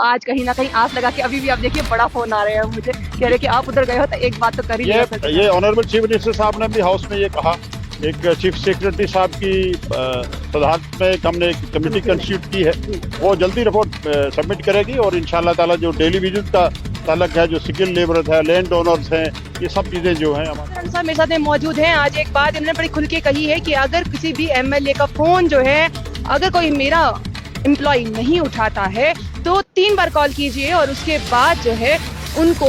आज कहीं ना कहीं आस लगा के अभी भी आप देखिए बड़ा फोन आ रहे हैं मुझे, कह रहे कि आप उधर गए हो तो एक बात तो कर ही लिया सकते। ये ऑनरेबल चीफ मिनिस्टर साहब ने भी हाउस में ये कहा, एक चीफ सेक्रेटरी साहब की सदारत में हमने एक कमेटी कंस्टिट्यूट की है, वो जल्दी रिपोर्ट सबमिट करेगी और इंशाल्लाह ताला जो डेली विजिट का ताल्लुक है, जो स्किल लेबर है, लैंड ओनर्स हैं, ये सब चीज़ें जो हैं हमारे साहब मेरे साथ में मौजूद हैं। आज एक बात इन्होंने बड़ी खुल के कही है कि अगर किसी भी एमएलए का फोन जो है, अगर कोई मेरा एम्प्लॉय नहीं उठाता है तो 3 बार कॉल कीजिए और उसके बाद जो है उनको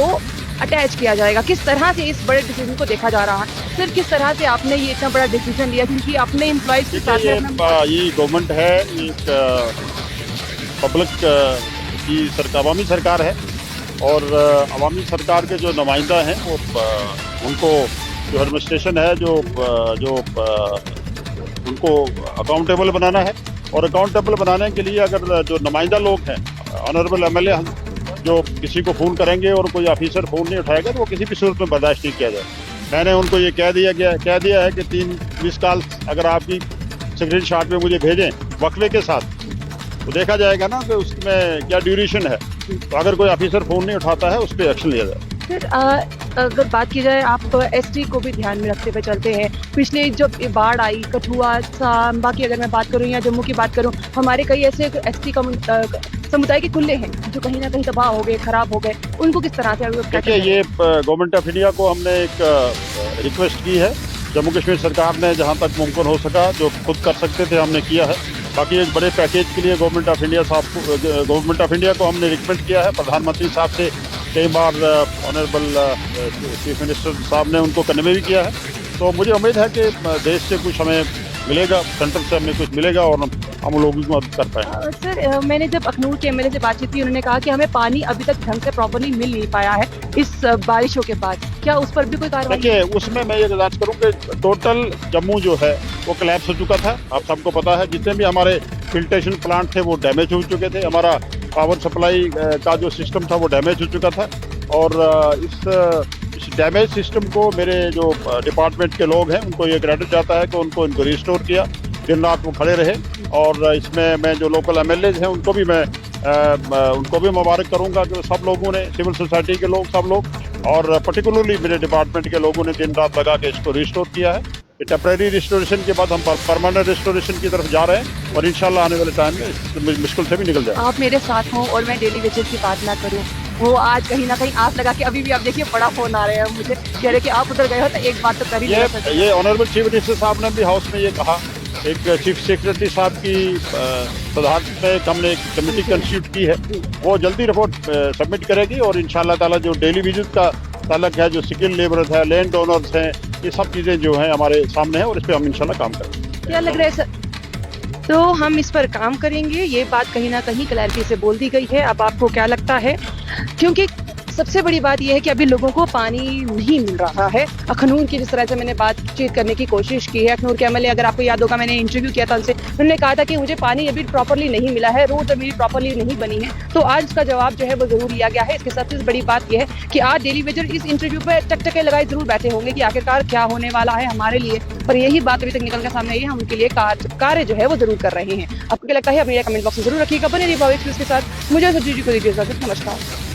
अटैच किया जाएगा। किस तरह से इस बड़े डिसीजन को देखा जा रहा है, फिर किस तरह से आपने ये इतना बड़ा डिसीजन लिया, क्योंकि अपने एम्प्लॉयज के साथ ये गवर्नमेंट है, एक पब्लिक की अवामी सरकार है और अवामी सरकार के जो नुमाइंदा हैं वो उनको जो एडमिनिस्ट्रेशन है जो उनको अकाउंटेबल बनाना है और अकाउंटेबल बनाने के लिए अगर जो नुमाइंदा लोग हैं, ऑनरेबल एमएलए जो किसी को फ़ोन करेंगे और कोई ऑफिसर फ़ोन नहीं उठाएगा तो वो किसी भी सूरत में बर्दाश्त नहीं किया जाए। मैंने उनको ये कह दिया है कि 3 मिस कॉल अगर आपकी स्क्रीन शॉट में मुझे भेजें वक्फे के साथ, तो देखा जाएगा ना कि उसमें क्या ड्यूरेशन है, तो अगर कोई ऑफिसर फ़ोन नहीं उठाता है उस पर एक्शन लिया जाए। फिर अगर बात की जाए, आप एसटी को भी ध्यान में रखते हुए चलते हैं। पिछले जब बाढ़ आई कठुआ सांबा की अगर मैं बात करूं या जम्मू की बात करूं, हमारे कई ऐसे एसटी समुदाय के कुल्ले हैं जो कहीं ना कहीं तबाह हो गए, खराब हो गए, उनको किस तरह से? देखिए, ये गवर्नमेंट ऑफ इंडिया को हमने एक रिक्वेस्ट की है, जम्मू कश्मीर सरकार ने जहाँ तक मुमकिन हो सका जो खुद कर सकते थे हमने किया है। बाकी एक बड़े पैकेज के लिए गवर्नमेंट ऑफ इंडिया को हमने रिकमेंड किया है, प्रधानमंत्री साहब से कई बार ऑनरेबल चीफ मिनिस्टर साहब ने उनको कन्वे भी किया है। तो मुझे उम्मीद है कि देश से कुछ हमें मिलेगा, सेंटर से हमें कुछ मिलेगा और हम लोगों की मदद कर पाएंगे। सर, मैंने जब अखनूर के एमएलए से बातचीत की, उन्होंने कहा कि हमें पानी अभी तक ढंग से प्रॉपर्ली मिल नहीं पाया है इस बारिशों के बाद। क्या उस पर भी कोई कार्रवाई? देखिए, उसमें मैं ये गुजारिश करूँ कि टोटल जम्मू जो है वो कोलैप्स हो चुका था। आप सबको पता है, जितने भी हमारे फिल्ट्रेशन प्लांट थे वो डैमेज हो चुके थे, हमारा पावर सप्लाई का जो सिस्टम था वो डैमेज हो चुका था और इस डैमेज सिस्टम को मेरे जो डिपार्टमेंट के लोग हैं उनको ये क्रेडिट जाता है कि इनको रिस्टोर किया, दिन रात वो खड़े रहे। और इसमें मैं जो लोकल एमएलए हैं उनको भी मुबारक करूंगा कि सब लोगों ने, सिविल सोसाइटी के लोग, सब लोग और पर्टिकुलरली मेरे डिपार्टमेंट के लोगों ने दिन रात लगा के इसको रिस्टोर किया है। टेम्परेरी रिस्टोरेशन के बाद हम परमानेंट रिस्टोरेशन की तरफ जा रहे हैं और इंशाल्लाह आने वाले टाइम में मुश्किल से भी निकल जाए। आप मेरे साथ हों और मैं डेली वेजेस की बात ना करूं, वो आज कहीं ना कहीं आस लगा के अभी भी आप देखिए बड़ा फोन आ रहे हैं मुझे, कह रहे कि आप उधर गए हो तो एक बात तो कर ही लिया सकते। ये ऑनरेबल चीफ मिनिस्टर साहब ने भी हाउस में ये कहा, एक चीफ सेक्रेटरी साहब की सदारत में हमने एक कमेटी कंस्टिट्यूट की है, वो जल्दी रिपोर्ट सबमिट करेगी और इंशाल्लाह ताला जो डेली विजिट का ताल्लुक है, जो स्किल लेबर है, लैंड ओनर्स हैं, ये सब चीज़ें जो हैं हमारे सामने हैं और इस पर हम इंशाल्लाह काम करेंगे। क्या लग रहा है सर? तो हम इस पर काम करेंगे, ये बात कहीं ना कहीं क्लैरिटी से बोल दी गई है। अब आपको क्या लगता है? क्योंकि सबसे बड़ी बात यह है कि अभी लोगों को पानी नहीं मिल रहा है। अखनूर की जिस तरह से मैंने बातचीत करने की कोशिश की है, अखनूर के एमएलए, अगर आपको याद होगा मैंने इंटरव्यू किया था उनसे, उन्होंने कहा था कि मुझे पानी अभी प्रॉपर्ली नहीं मिला है, रोड अभी प्रॉपर्ली नहीं बनी है। तो आज उसका जवाब जो है वो जरूर लिया गया है। इसके सबसे बड़ी बात यह है कि आज डेली वेजर इस इंटरव्यू पर टकटके लगाए जरूर बैठे होंगे कि आखिरकार क्या होने वाला है हमारे लिए, पर यही बात अभी तक निकल कर सामने आई है। हम उनके लिए कार्य जो है वो जरूर कर रहे हैं। आपको क्या लगता है? अपने कमेंट बॉक्स में जरूर रखिएगा। बने रहिए भविष्य के साथ। मुझे सब्जी को दीजिए इजाजत। नमस्कार।